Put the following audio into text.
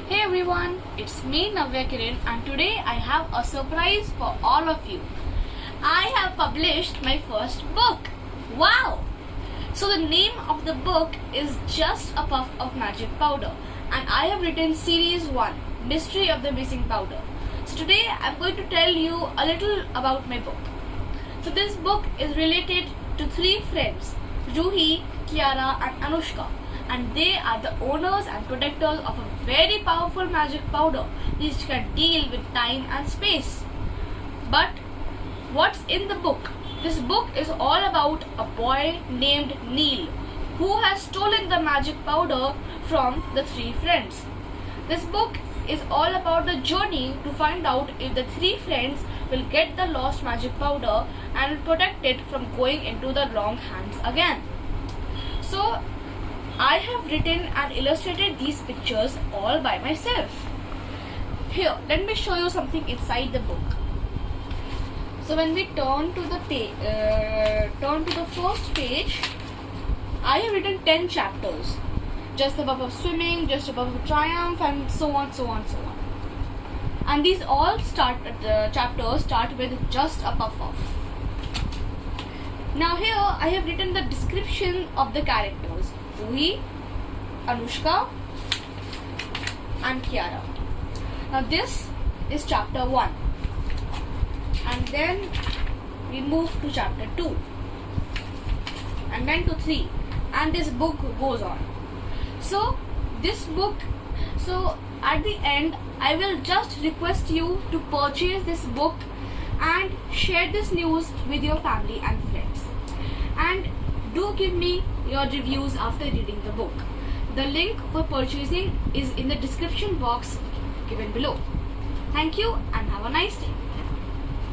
Hey everyone, it's me Navya Kiran and today I have a surprise for all of you. I have published my first book. Wow! So the name of the book is Just a Puff of Magic Powder and I have written series 1, Mystery of the Missing Powder. So today I'm going to tell you a little about my book. So this book is related to 3 friends, Ruhi, Kiara and Anushka, and they are the owners and protectors of a very powerful magic powder which can deal with time and space. But what's in the book? This book is all about a boy named Neil who has stolen the magic powder from the 3 friends. This book is all about the journey to find out if the 3 friends will get the lost magic powder and will protect it from going into the wrong hands again. So I have written and illustrated these pictures all by myself. Here, let me show you something inside the book. So when we turn to the first page, I have written 10 chapters. Just above of swimming, just above of triumph, and so on. And these all chapters start with just a puff of. Now here I have written the description of the characters. Ruhi, Anushka and Kiara. Now this is chapter 1 and then we move to chapter 2 and then to 3 and this book goes on. So at the end I will just request you to purchase this book and share this news with your family and friends. And do give me your reviews after reading the book. The link for purchasing is in the description box given below. Thank you and have a nice day.